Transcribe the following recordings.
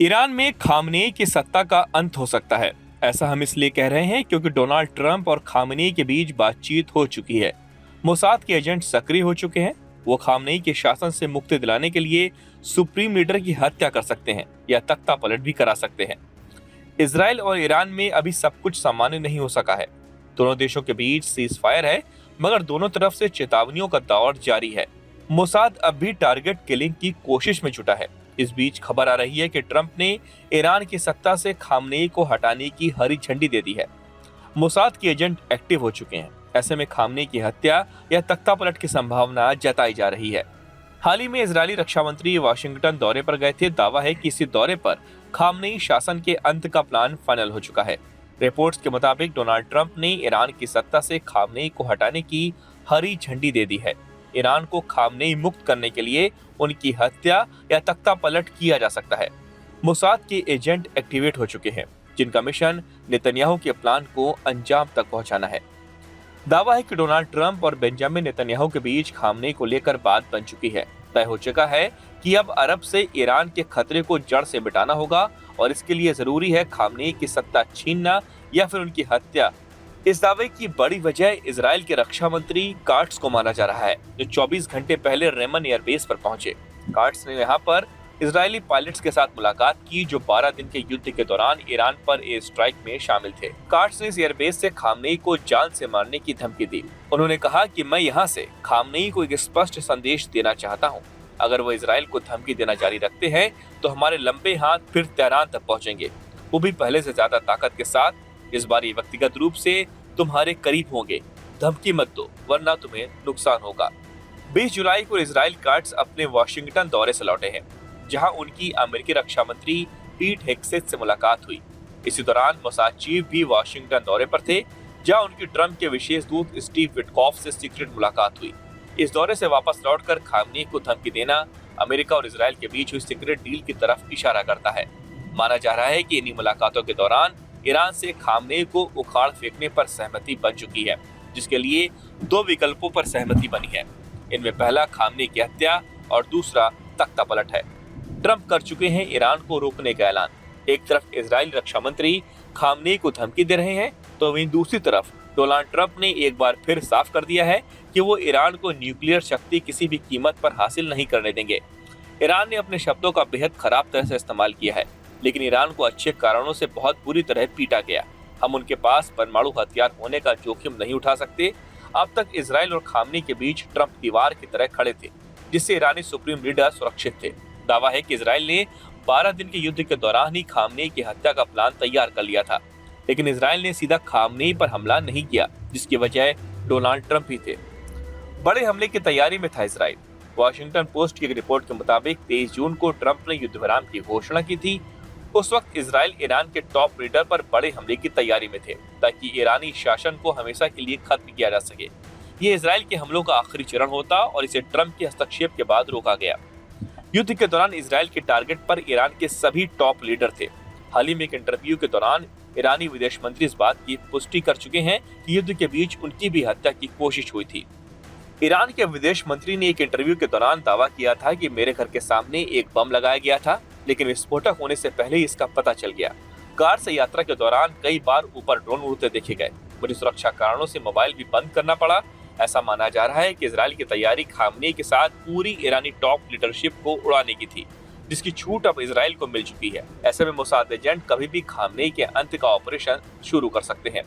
Iran में Khamenei की सत्ता का अंत हो सकता है। ऐसा हम इसलिए कह रहे हैं क्योंकि डोनाल्ड ट्रंप और खामनेई के बीच बातचीत हो चुकी है। मोसाद के एजेंट सक्रिय हो चुके हैं। वो खामनेई के शासन से मुक्ति दिलाने के लिए सुप्रीम लीडर की हत्या कर सकते हैं या तख्ता पलट भी करा सकते हैं। इसराइल और ईरान में अभी सब कुछ सामान्य नहीं हो सका है। दोनों देशों के बीच सीज फायर है, मगर दोनों तरफ से चेतावनियों का दौर जारी है। मोसाद अब भी टारगेट किलिंग की कोशिश में जुटा है। इस बीच खबर आ रही है कि ट्रंप ने ईरान की सत्ता से खामनेई को हटाने की हरी झंडी दे दी है। मोसाद के एजेंट एक्टिव हो चुके हैं। ऐसे में खामनेई की हत्या या तख्तापलट की संभावना जताई जा रही है। हाल ही में इजरायली रक्षा मंत्री वाशिंगटन दौरे पर गए थे। दावा है कि इसी दौरे पर खामनेई शासन के अंत का प्लान फाइनल हो चुका है। रिपोर्ट्स के मुताबिक डोनाल्ड ट्रंप ने ईरान की सत्ता से खामनेई को हटाने की हरी झंडी दे दी है। ईरान को खामनेई मुक्त करने के लिए उनकी हत्या या तख्ता पलट किया जा सकता है। मोसाद के एजेंट एक्टिवेट हो चुके हैं, जिनका मिशन नेतन्याहू के प्लान को अंजाम तक पहुंचाना है। दावा है कि डोनाल्ड ट्रंप और बेंजामिन नेतन्याहू के बीच खामनेई को लेकर बात बन चुकी है। तय हो चुका है कि अब अरब से ईरान के खतरे को जड़ से मिटाना होगा और इसके लिए जरूरी है खामनेई की सत्ता छीनना या फिर उनकी हत्या। इस दावे की बड़ी वजह इजराइल के रक्षा मंत्री काट्स को माना जा रहा है, जो 24 घंटे पहले रेमन एयरबेस पर पहुंचे। काट्स ने यहां पर इजरायली पायलट्स के साथ मुलाकात की, जो 12 दिन के युद्ध के दौरान ईरान पर एयर स्ट्राइक में शामिल थे। काट्स ने इस एयरबेस से खामनेई को जान से मारने की धमकी दी। उन्होंने कहा कि मैं यहां से खामनेई को एक स्पष्ट संदेश देना चाहता हूं। अगर वो इजराइल को धमकी देना जारी रखते हैं तो हमारे लंबे हाथ फिर तेहरान तक पहुंचेंगे, वो भी पहले से ज्यादा ताकत के साथ। इस बार ये व्यक्तिगत रूप से तुम्हारे करीब होंगे। धमकी मत दो, वरना तुम्हें नुकसान होगा। 20 जुलाई को इजराइल काट्स अपने वाशिंगटन दौरे से लौटे हैं, जहां उनकी अमेरिकी रक्षा मंत्री पीट हेग्सेथ से मुलाकात हुई। इसी दौरान मोसाद चीफ भी वाशिंगटन दौरे पर थे, जहां उनकी ट्रंप के विशेष दूत स्टीव विटकॉफ से सीक्रेट मुलाकात हुई। इस दौरे से वापस लौटकर खामनेई को धमकी देना अमेरिका और इजराइल के बीच हुई सीक्रेट डील की तरफ इशारा करता है। माना जा रहा है कि इन्हीं मुलाकातों के दौरान ईरान से खामनेई को उखाड़ फेंकने पर सहमति बन चुकी है, जिसके लिए 2 विकल्पों पर सहमति बनी है। इनमें पहला खामनेई की हत्या और दूसरा तख्ता पलट है। ट्रंप कर चुके हैं ईरान को रोकने का ऐलान। एक तरफ इजरायली रक्षा मंत्री खामनेई को धमकी दे रहे हैं, तो वहीं दूसरी तरफ डोनाल्ड ट्रंप ने एक बार फिर साफ कर दिया है कि वो ईरान को न्यूक्लियर शक्ति किसी भी कीमत पर हासिल नहीं करने देंगे। ईरान ने अपने शब्दों का बेहद खराब तरह से इस्तेमाल किया है, लेकिन ईरान को अच्छे कारणों से बहुत बुरी तरह पीटा गया। हम उनके पास परमाणु हथियार होने का जोखिम नहीं उठा सकते। अब तक इजराइल और खामनेई के बीच ट्रंप दीवार की तरह खड़े थे, जिससे ईरानी सुप्रीम लीडर सुरक्षित थे। दावा है कि इजराइल ने 12 दिन के युद्ध के दौरान ही खामनेई की हत्या का प्लान तैयार कर लिया था, लेकिन इजराइल ने सीधा खामनेई पर हमला नहीं किया, जिसकी वजह डोनाल्ड ट्रंप ही थे। बड़े हमले की तैयारी में था इजराइल। वॉशिंगटन पोस्ट की एक रिपोर्ट के मुताबिक 23 जून को ट्रंप ने युद्ध विराम की घोषणा की थी। उस वक्त इजराइल ईरान के टॉप लीडर पर बड़े हमले की तैयारी में थे, ताकि ईरानी शासन को हमेशा के लिए खत्म किया जा सके। ये इजराइल के हमलों का आखिरी चरण होता और इसे ट्रंप के हस्तक्षेप के बाद रोका गया। युद्ध के दौरान इजराइल के टारगेट पर ईरान के सभी टॉप लीडर थे। हाल ही में एक इंटरव्यू के दौरान ईरानी विदेश मंत्री इस बात की पुष्टि कर चुके हैं कि युद्ध के बीच उनकी भी हत्या की कोशिश हुई थी। ईरान के विदेश मंत्री ने एक इंटरव्यू के दौरान दावा किया था कि मेरे घर के सामने एक बम लगाया गया था, लेकिन विस्फोटक होने से पहले ही इसका पता चल गया। कार से यात्रा के दौरान कई बार ऊपर ड्रोन उड़ते देखे गए। मुझे सुरक्षा कारणों से मोबाइल भी बंद करना पड़ा। ऐसा माना जा रहा है कि इजराइल की तैयारी खामनेई के साथ पूरी ईरानी टॉप लीडरशिप को उड़ाने की थी, जिसकी छूट अब इजराइल को मिल चुकी है। ऐसे में मोसाद एजेंट कभी भी खामनेई के अंत का ऑपरेशन शुरू कर सकते हैं।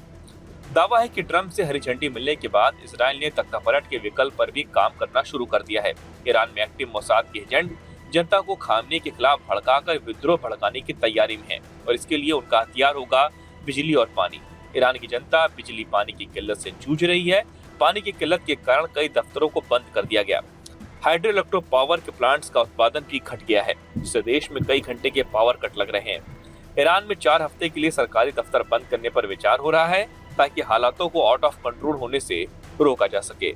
दावा है कि ट्रंप से हरी झंडी मिलने के बाद इजराइल ने तख्तापलट के विकल्प पर भी काम करना शुरू कर दिया है। ईरान में एक्टिव मोसाद के एजेंट जनता को खामनेई के खिलाफ भड़काकर विद्रोह भड़काने की तैयारी में है, और इसके लिए उनका हथियार होगा बिजली और पानी। ईरान की जनता बिजली पानी की किल्लत से जूझ रही है। पानी की किल्लत के कारण कई दफ्तरों को बंद कर दिया गया। हाइड्रो इलेक्ट्रो पावर के प्लांट्स का उत्पादन भी घट गया है, जिससे देश में कई घंटे के पावर कट लग रहे हैं। ईरान में 4 हफ्ते के लिए सरकारी दफ्तर बंद करने पर विचार हो रहा है, ताकि हालातों को आउट ऑफ कंट्रोल होने से रोका जा सके।